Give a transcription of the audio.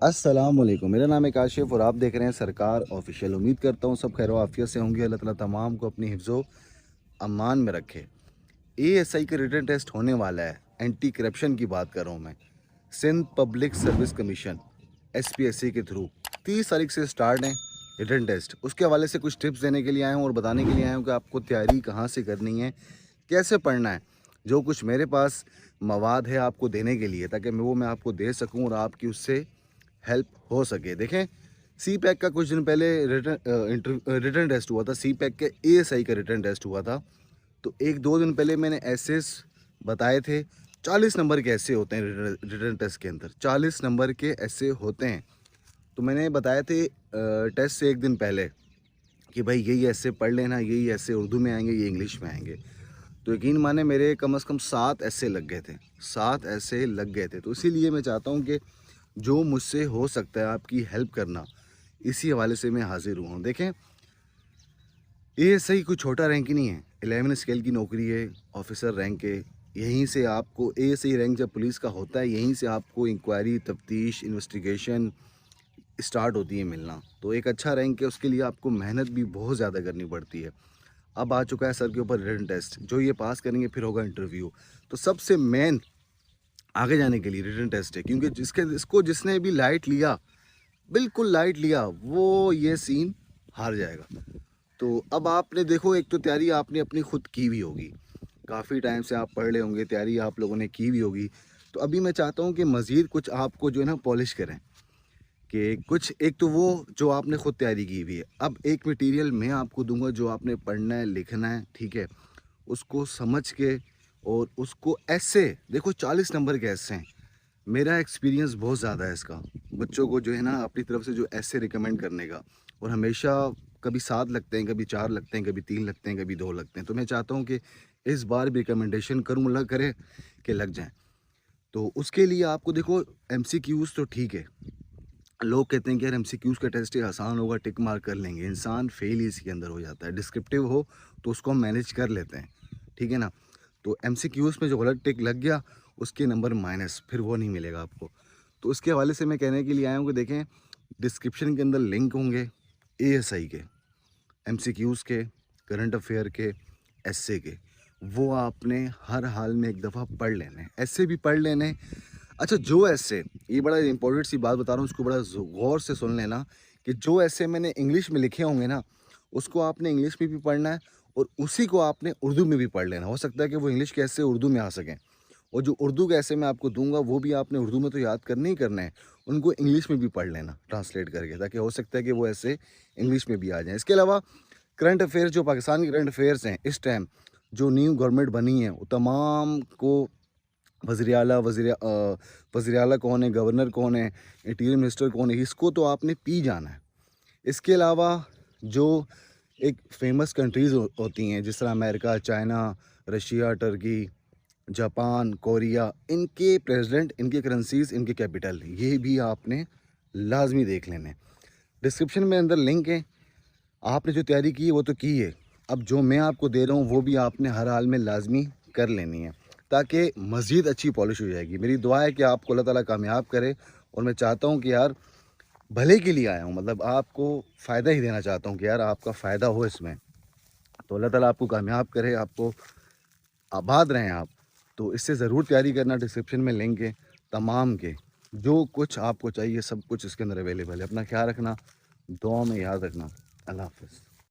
अस्सलाम वालेकुम। मेरा नाम है काशिफ और आप देख रहे हैं सरकार ऑफिशियल। उम्मीद करता हूँ सब खैर आफियत से होंगे। अल्लाह ताला तमाम को अपनी हिफ्ज़ो अमान में रखे। एएसआई का रिटन टेस्ट होने वाला है। एंटी करप्शन की बात कर रहा हूँ मैं। Sindh public service commission SPSC के थ्रू 30 तारीख से स्टार्ट है रिटन टेस्ट। उसके हवाले से कुछ टिप्स देने के लिए आया हूँ और बताने के लिए आया हूँ कि आपको तैयारी कहाँ से करनी है, कैसे पढ़ना है। जो कुछ मेरे पास मवाद है आपको देने के लिए, ताकि मैं आपको दे सकूँ और आपकी उससे हेल्प हो सके। देखें, सी पैक का कुछ दिन पहले रिटर्न टेस्ट हुआ था। सी पैक के एएसआई का रिटर्न टेस्ट हुआ था। तो एक दो दिन पहले मैंने एसेस बताए थे। 40 नंबर के ऐसे होते हैं रिटर्न टेस्ट के अंदर, 40 नंबर के ऐसे होते हैं। तो मैंने बताए थे टेस्ट से एक दिन पहले कि भाई यही ऐसे पढ़ लेना, यही ऐसे उर्दू में आएंगे, ये इंग्लिश में आएंगे। तो यकीन माने मेरे कम से कम 7 ऐसे लग गए थे, 7 ऐसे लग गए थे। तो इसीलिए मैं चाहता हूँ कि जो मुझसे हो सकता है आपकी हेल्प करना, इसी हवाले से मैं हाजिर हुआ हूँ। देखें, एएसआई कोई छोटा रैंक ही नहीं है। 11 स्केल की नौकरी है, ऑफिसर रैंक है। यहीं से आपको एएसआई रैंक जब पुलिस का होता है, यहीं से आपको इंक्वायरी, तफ्तीश, इन्वेस्टिगेशन स्टार्ट होती है मिलना। तो एक अच्छा रैंक है, उसके लिए आपको मेहनत भी बहुत ज़्यादा करनी पड़ती है। अब आ चुका है सर के ऊपर रिटन टेस्ट, जो ये पास करेंगे फिर होगा इंटरव्यू। तो सबसे मेन आगे जाने के लिए रिटन टेस्ट है, क्योंकि जिसने भी लाइट लिया, बिल्कुल लाइट लिया, वो ये सीन हार जाएगा। तो अब आपने देखो, एक तो तैयारी आपने अपनी खुद की भी होगी, काफ़ी टाइम से आप पढ़ रहे होंगे, तैयारी आप लोगों ने की भी होगी। तो अभी मैं चाहता हूँ कि मज़ीद कुछ आपको जो है ना पॉलिश करें, कि कुछ एक तो वो जो आपने खुद तैयारी की हुई है, अब एक मटेरियल मैं आपको दूंगा जो आपने पढ़ना है, लिखना है, ठीक है। उसको समझ के और उसको ऐसे देखो, 40 नंबर के ऐसे हैं। मेरा एक्सपीरियंस बहुत ज़्यादा है इसका, बच्चों को जो है ना अपनी तरफ से जो ऐसे रिकमेंड करने का। और हमेशा कभी 7 लगते हैं, कभी 4 लगते हैं, कभी 3 लगते हैं, कभी 2 लगते हैं। तो मैं चाहता हूँ कि इस बार भी रिकमेंडेशन करूँ, अल्लाह करे कि लग जाएँ। तो उसके लिए आपको देखो, एमसीक्यूज़ तो ठीक है, लोग कहते हैं कि यार एमसीक्यूज़ का टेस्ट ही आसान होगा, टिक मार कर लेंगे। इंसान फेल ही इसके अंदर हो जाता है। डिस्क्रिप्टिव हो तो उसको हम मैनेज कर लेते हैं, ठीक है ना। तो एमसीक्यूज़ में जो गलत टिक लग गया, उसके नंबर माइनस, फिर वो नहीं मिलेगा आपको। तो उसके हवाले से मैं कहने के लिए आया हूँ कि देखें, डिस्क्रिप्शन के अंदर लिंक होंगे एएसआई के, एमसीक्यूज़ के, करंट अफेयर के, एसए के। वो आपने हर हाल में एक दफ़ा पढ़ लेने, ऐसे भी पढ़ लेने। अच्छा, जो ऐसे, ये बड़ा इंपॉर्टेंट सी बात बता रहा हूँ, उसको बड़ा गौर से सुन लेना, कि जो ऐसे मैंने इंग्लिश में लिखे होंगे ना, उसको आपने इंग्लिश में भी पढ़ना है और उसी को आपने उर्दू में भी पढ़ लेना। हो सकता है कि वो इंग्लिश के ऐसे उर्दू में आ सकें, और जो उर्दू के ऐसे मैं आपको दूंगा वो भी आपने उर्दू में तो याद करने ही करना है, उनको इंग्लिश में भी पढ़ लेना ट्रांसलेट करके, ताकि हो सकता है कि वो ऐसे इंग्लिश में भी आ जाएँ। इसके अलावा करंट अफेयर्स, जो पाकिस्तान के करंट अफेयर्स हैं इस टाइम, जो न्यू गवर्नमेंट बनी है, वो तमाम को वज़ीर आला कौन है, गवर्नर कौन है, इंटीरियर मिनिस्टर कौन है, इसको तो आपने पी जाना है। इसके अलावा जो एक फेमस कंट्रीज़ होती हैं, जिस तरह America, China, Russia, Turkey, Japan, Korea, इनके प्रेसिडेंट, इनके करेंसीज़, इनके कैपिटल, ये भी आपने लाजमी देख लेने। डिस्क्रिप्शन में अंदर लिंक है। आपने जो तैयारी की है वो तो की है, अब जो मैं आपको दे रहा हूँ वो भी आपने हर हाल में लाजमी कर लेनी है, ताकि मज़ीद अच्छी पॉलिश हो जाएगी। मेरी दुआ है कि आपको अल्लाह ताला कामयाब करे, और मैं चाहता हूँ कि यार भले के लिए आया हूँ, मतलब आपको फ़ायदा ही देना चाहता हूँ कि यार आपका फ़ायदा हो इसमें। तो अल्लाह ताला आपको कामयाब करे, आपको आबाद रहें आप। तो इससे ज़रूर तैयारी करना। डिस्क्रिप्शन में लिंक है तमाम के, जो कुछ आपको चाहिए सब कुछ इसके अंदर अवेलेबल है। अपना ख्याल रखना, दुआ में याद रखना। अल्लाह हाफ़िज़।